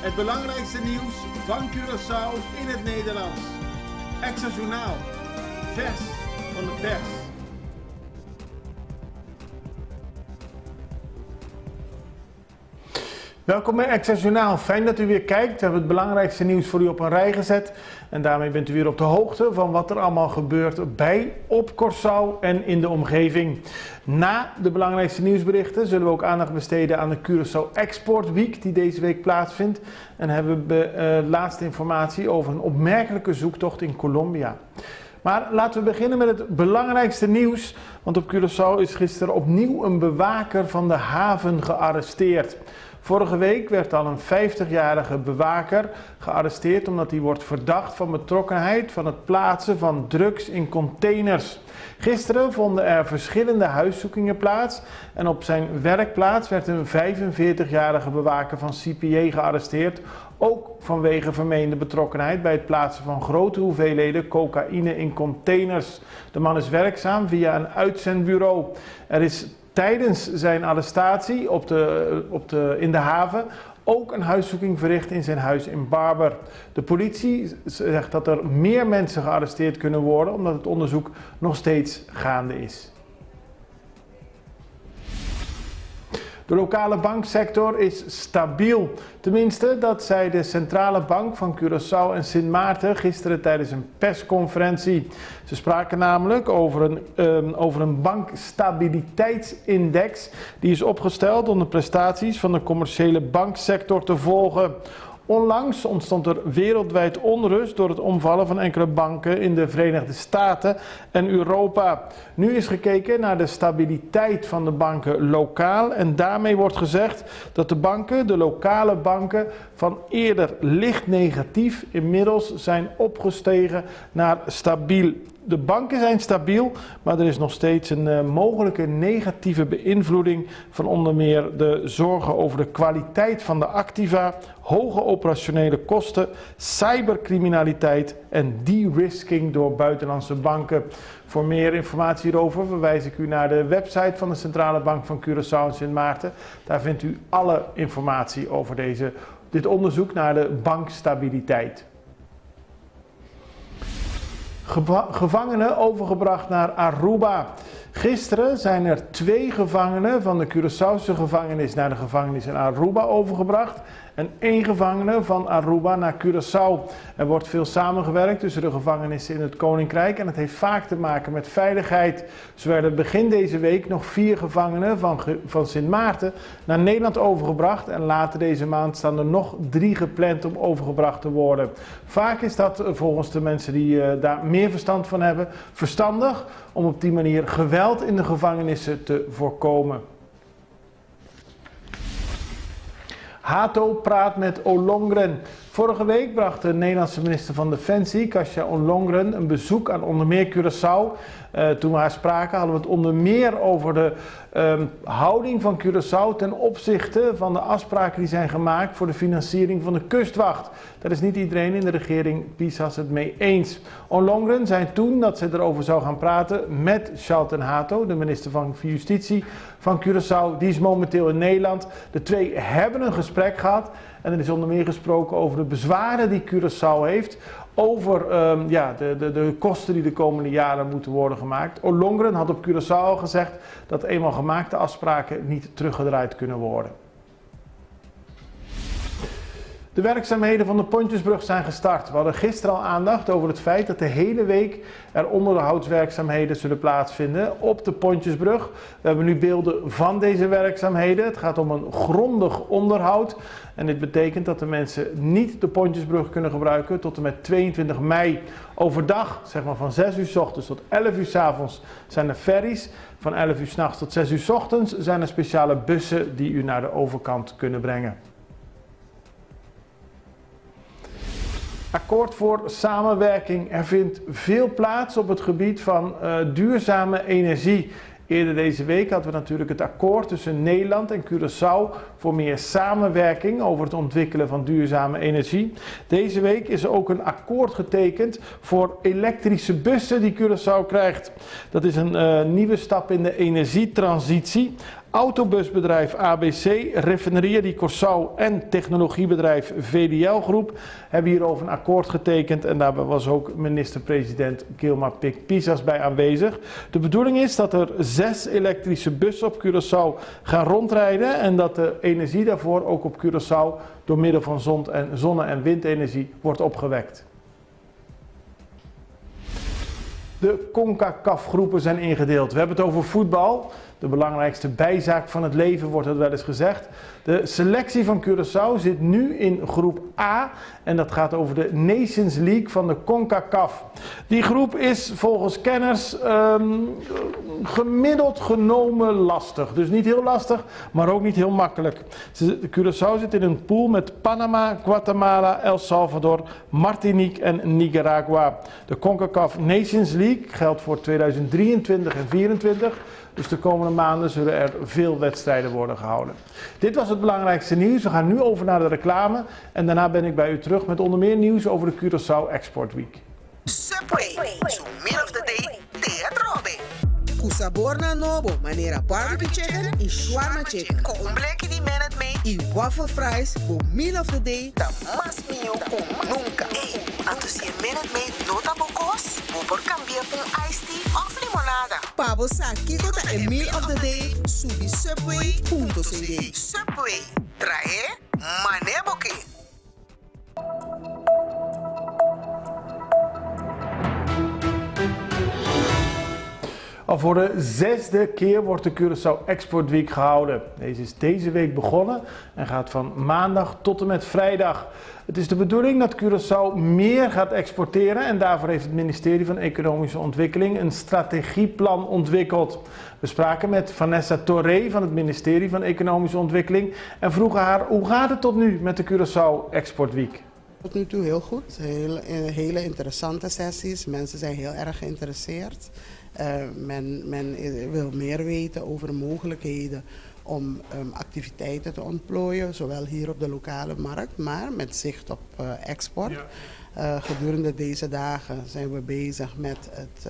Het belangrijkste nieuws van Curaçao in het Nederlands. Extra Journaal, vers van de pers. Welkom bij Extra Journaal. Fijn dat u weer kijkt. We hebben het belangrijkste nieuws voor u op een rij gezet. En daarmee bent u weer op de hoogte van wat er allemaal gebeurt bij, op Curaçao en in de omgeving. Na de belangrijkste nieuwsberichten zullen we ook aandacht besteden aan de Curaçao Export Week die deze week plaatsvindt. En hebben we laatste informatie over een opmerkelijke zoektocht in Colombia. Maar laten we beginnen met het belangrijkste nieuws. Want op Curaçao is gisteren opnieuw een bewaker van de haven gearresteerd. Vorige week werd al een 50-jarige bewaker gearresteerd omdat hij wordt verdacht van betrokkenheid van het plaatsen van drugs in containers. Gisteren vonden er verschillende huiszoekingen plaats en op zijn werkplaats werd een 45-jarige bewaker van CPA gearresteerd. Ook vanwege vermeende betrokkenheid bij het plaatsen van grote hoeveelheden cocaïne in containers. De man is werkzaam via een uitzendbureau. Er is tijdens zijn arrestatie in de haven ook een huiszoeking verricht in zijn huis in Barber. De politie zegt dat er meer mensen gearresteerd kunnen worden omdat het onderzoek nog steeds gaande is. De lokale banksector is stabiel. Tenminste, dat zei de Centrale Bank van Curaçao en Sint Maarten gisteren tijdens een persconferentie. Ze spraken namelijk over een bankstabiliteitsindex die is opgesteld om de prestaties van de commerciële banksector te volgen. Onlangs ontstond er wereldwijd onrust door het omvallen van enkele banken in de Verenigde Staten en Europa. Nu is gekeken naar de stabiliteit van de banken lokaal en daarmee wordt gezegd dat de lokale banken van eerder licht negatief inmiddels zijn opgestegen naar stabiel. De banken zijn stabiel, maar er is nog steeds een mogelijke negatieve beïnvloeding van onder meer de zorgen over de kwaliteit van de activa, hoge operationele kosten, cybercriminaliteit en de-risking door buitenlandse banken. Voor meer informatie hierover verwijs ik u naar de website van de Centrale Bank van Curaçao en Sint Maarten. Daar vindt u alle informatie over dit onderzoek naar de bankstabiliteit. Gevangenen overgebracht naar Aruba. Gisteren zijn er 2 gevangenen van de Curaçaose gevangenis naar de gevangenis in Aruba overgebracht en 1 gevangene van Aruba naar Curaçao. Er wordt veel samengewerkt tussen de gevangenissen in het Koninkrijk en het heeft vaak te maken met veiligheid. Zo werden begin deze week nog 4 gevangenen van Sint Maarten naar Nederland overgebracht en later deze maand staan er nog 3 gepland om overgebracht te worden. Vaak is dat volgens de mensen die daar meer verstand van hebben verstandig om op die manier geweld in de gevangenissen te voorkomen. Hato praat met Ollongren. Vorige week bracht de Nederlandse minister van Defensie, Kasia Ollongren, een bezoek aan onder meer Curaçao. Toen we haar spraken hadden we het onder meer over de houding van Curaçao ten opzichte van de afspraken die zijn gemaakt voor de financiering van de kustwacht. Daar is niet iedereen in de regering Pisas het mee eens. Ollongren zei toen dat ze erover zou gaan praten met Charlton Hato, de minister van Justitie van Curaçao. Die is momenteel in Nederland. De 2 hebben een gesprek gehad en er is onder meer gesproken over de bezwaren die Curaçao heeft over de kosten die de komende jaren moeten worden gemaakt. Ollongren had op Curaçao al gezegd dat eenmaal gemaakte afspraken niet teruggedraaid kunnen worden. De werkzaamheden van de Pontjesbrug zijn gestart. We hadden gisteren al aandacht over het feit dat de hele week er onderhoudswerkzaamheden zullen plaatsvinden op de Pontjesbrug. We hebben nu beelden van deze werkzaamheden. Het gaat om een grondig onderhoud. En dit betekent dat de mensen niet de Pontjesbrug kunnen gebruiken tot en met 22 mei. Overdag, zeg maar van 6 uur 's ochtends tot 11 uur 's avonds, zijn er ferries. Van 11 uur 's nachts tot 6 uur 's ochtends zijn er speciale bussen die u naar de overkant kunnen brengen. Akkoord voor samenwerking. Er vindt veel plaats op het gebied van duurzame energie. Eerder deze week hadden we natuurlijk het akkoord tussen Nederland en Curaçao voor meer samenwerking over het ontwikkelen van duurzame energie. Deze week is er ook een akkoord getekend voor elektrische bussen die Curaçao krijgt. Dat is een nieuwe stap in de energietransitie. Autobusbedrijf ABC, Refinerie Curaçao en technologiebedrijf VDL Groep hebben hierover een akkoord getekend en daarbij was ook minister-president Gilma Pik-Pisas bij aanwezig. De bedoeling is dat er 6 elektrische bussen op Curaçao gaan rondrijden en dat de energie daarvoor ook op Curaçao door middel van zonne- en windenergie wordt opgewekt. De CONCACAF-groepen zijn ingedeeld. We hebben het over voetbal. De belangrijkste bijzaak van het leven wordt het wel eens gezegd. De selectie van Curaçao zit nu in groep A en dat gaat over de Nations League van de CONCACAF. Die groep is volgens kenners gemiddeld genomen lastig. Dus niet heel lastig, maar ook niet heel makkelijk. Curaçao zit in een pool met Panama, Guatemala, El Salvador, Martinique en Nicaragua. De CONCACAF Nations League geldt voor 2023 en 2024. Dus de komende maanden zullen er veel wedstrijden worden gehouden. Dit was het belangrijkste nieuws. We gaan nu over naar de reclame. En daarna ben ik bij u terug met onder meer nieuws over de Curaçao Export Week. Subway, so meal of the day, teatrobe. Kusabor nobo, manera barbecue chicken en shawarma chicken. Con bleki di minute made y waffle fries, go meal of the day, da más mío con nunca. Hey, antes si minute made nota bocos, o por cambiar un iced tea of limonada. Pabo sa kiko ta en meal of the day, subi subway.cd. Subway, trae maneboke. Al voor de 6e keer wordt de Curaçao Export Week gehouden. Deze is deze week begonnen en gaat van maandag tot en met vrijdag. Het is de bedoeling dat Curaçao meer gaat exporteren en daarvoor heeft het ministerie van Economische Ontwikkeling een strategieplan ontwikkeld. We spraken met Vanessa Torre van het ministerie van Economische Ontwikkeling en vroegen haar hoe gaat het tot nu met de Curaçao Export Week? Tot nu toe heel goed, hele interessante sessies, mensen zijn heel erg geïnteresseerd. Men wil meer weten over de mogelijkheden om activiteiten te ontplooien, zowel hier op de lokale markt, maar met zicht op export. Ja. Gedurende deze dagen zijn we bezig met het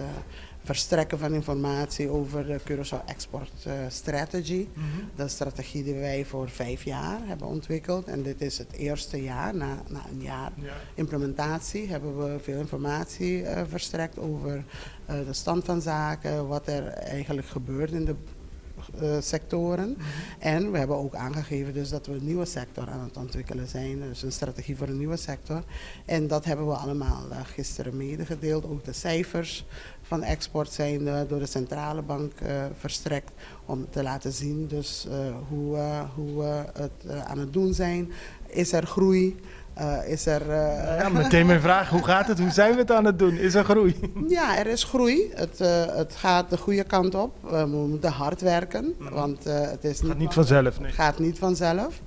verstrekken van informatie over de Curaçao Export Strategy. De strategie die wij voor 5 jaar hebben ontwikkeld. En dit is het eerste jaar, na een jaar implementatie, hebben we veel informatie verstrekt over de stand van zaken, wat er eigenlijk gebeurt in de sectoren. En we hebben ook aangegeven dus dat we een nieuwe sector aan het ontwikkelen zijn. Dus een strategie voor een nieuwe sector. En dat hebben we allemaal gisteren medegedeeld. Ook de cijfers van export zijn door de centrale bank verstrekt om te laten zien dus, hoe we het aan het doen zijn. Is er groei? Ja, meteen mijn vraag, hoe gaat het? Hoe zijn we het aan het doen? Is er groei? Ja, er is groei. Het gaat de goede kant op. We moeten hard werken, want het gaat niet vanzelf. Nee. Het gaat niet vanzelf.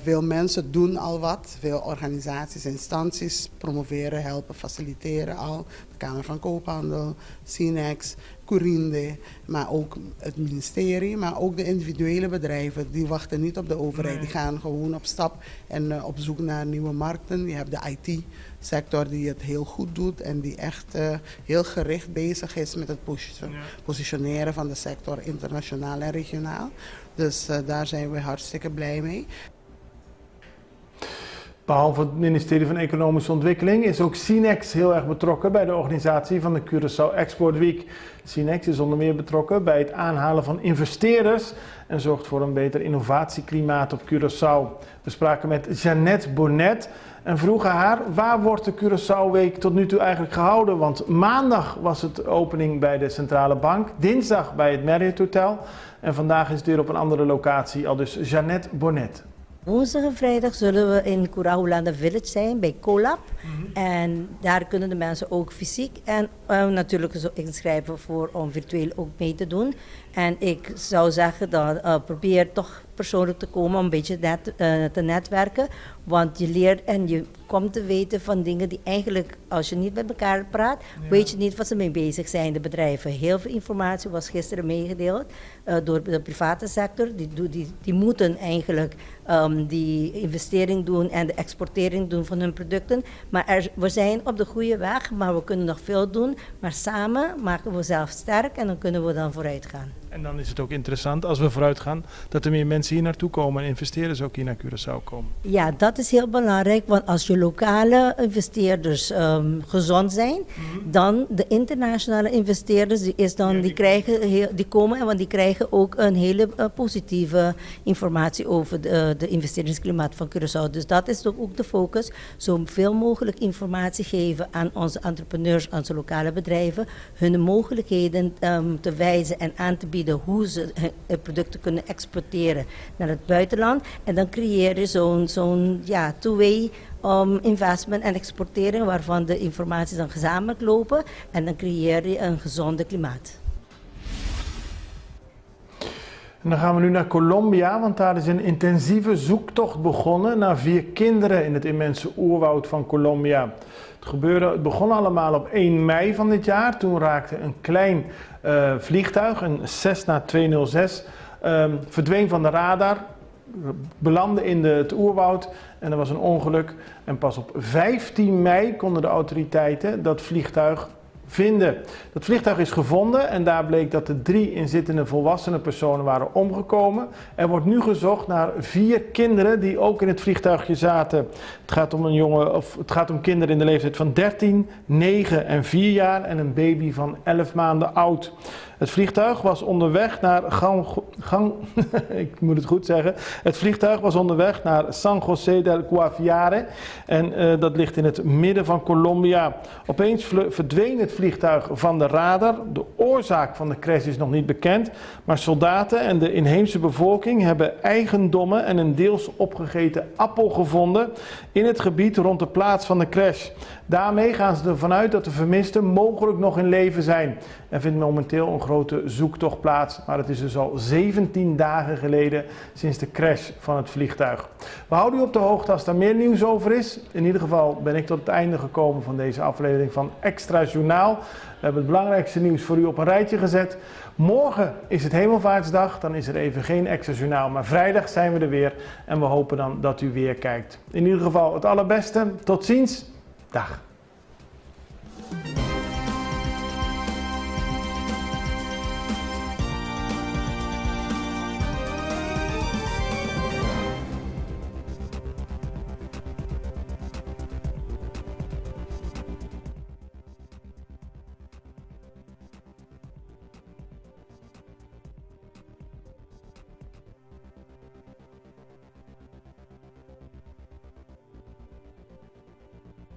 Veel mensen doen al wat. Veel organisaties, instanties promoveren, helpen, faciliteren al. De Kamer van Koophandel, Sinex, Corinde, maar ook het ministerie, maar ook de individuele bedrijven. Die wachten niet op de overheid. Die gaan gewoon op stap en op zoek naar nieuwe markten. Je hebt de IT-sector die het heel goed doet en die echt heel gericht bezig is met het positioneren van de sector internationaal en regionaal. Dus daar zijn we hartstikke blij mee. Behalve het ministerie van Economische Ontwikkeling is ook Sinex heel erg betrokken bij de organisatie van de Curaçao Export Week. Sinex is onder meer betrokken bij het aanhalen van investeerders en zorgt voor een beter innovatieklimaat op Curaçao. We spraken met Jeannette Bonnet en vroegen haar waar wordt de Curaçao Week tot nu toe eigenlijk gehouden. Want maandag was het opening bij de Centrale Bank, dinsdag bij het Marriott Hotel en vandaag is het weer op een andere locatie, al dus Jeannette Bonnet. Woensdag en vrijdag zullen we in Curaholanda Village zijn bij Colab. En daar kunnen de mensen ook fysiek en natuurlijk zo inschrijven om virtueel ook mee te doen. En ik zou zeggen dat probeer toch persoonlijk te komen om een beetje te netwerken. Want je leert en je komt te weten van dingen die eigenlijk, als je niet met elkaar praat, weet je niet wat ze mee bezig zijn, de bedrijven. Heel veel informatie was gisteren meegedeeld door de private sector. Die moeten eigenlijk die investering doen en de exportering doen van hun producten. Maar we zijn op de goede weg, maar we kunnen nog veel doen. Maar samen maken we onszelf sterk en dan kunnen we dan vooruit gaan. En dan is het ook interessant als we vooruit gaan dat er meer mensen hier naartoe komen en investeerders ook hier naar Curaçao komen. Ja, dat is heel belangrijk, want als je lokale investeerders gezond zijn, dan de internationale investeerders die komen, want die krijgen ook een hele positieve informatie over de investeringsklimaat van Curaçao. Dus dat is ook de focus, zoveel mogelijk informatie geven aan onze entrepreneurs, aan onze lokale bedrijven, hun mogelijkheden te wijzen en aan te bieden hoe ze producten kunnen exporteren naar het buitenland. En dan creëer je zo'n two-way investment en exporteren waarvan de informaties dan gezamenlijk lopen en dan creëer je een gezonde klimaat. En dan gaan we nu naar Colombia, want daar is een intensieve zoektocht begonnen naar 4 kinderen in het immense oerwoud van Colombia. Het begon allemaal op 1 mei van dit jaar. Toen raakte een klein vliegtuig, een Cessna 206, verdween van de radar, belandde in het oerwoud en er was een ongeluk. En pas op 15 mei konden de autoriteiten dat vliegtuig vinden. Dat vliegtuig is gevonden en daar bleek dat de 3 inzittende volwassene personen waren omgekomen. Er wordt nu gezocht naar 4 kinderen die ook in het vliegtuigje zaten. Het gaat om kinderen in de leeftijd van 13, 9 en 4 jaar en een baby van 11 maanden oud. Het vliegtuig was onderweg naar ik moet het goed zeggen. Het vliegtuig was onderweg naar San José del Guaviare en dat ligt in het midden van Colombia. Opeens verdween het vliegtuig van de radar. De oorzaak van de crash is nog niet bekend, maar soldaten en de inheemse bevolking hebben eigendommen en een deels opgegeten appel gevonden in het gebied rond de plaats van de crash. Daarmee gaan ze ervan uit dat de vermisten mogelijk nog in leven zijn. Er vindt momenteel een grote zoektocht plaats, maar het is dus al 17 dagen geleden sinds de crash van het vliegtuig. We houden u op de hoogte als er meer nieuws over is. In ieder geval ben ik tot het einde gekomen van deze aflevering van Extra Journaal. We hebben het belangrijkste nieuws voor u op een rijtje gezet. Morgen is het Hemelvaartsdag, dan is er even geen Extra Journaal, maar vrijdag zijn we er weer en we hopen dan dat u weer kijkt. In ieder geval het allerbeste, tot ziens, dag.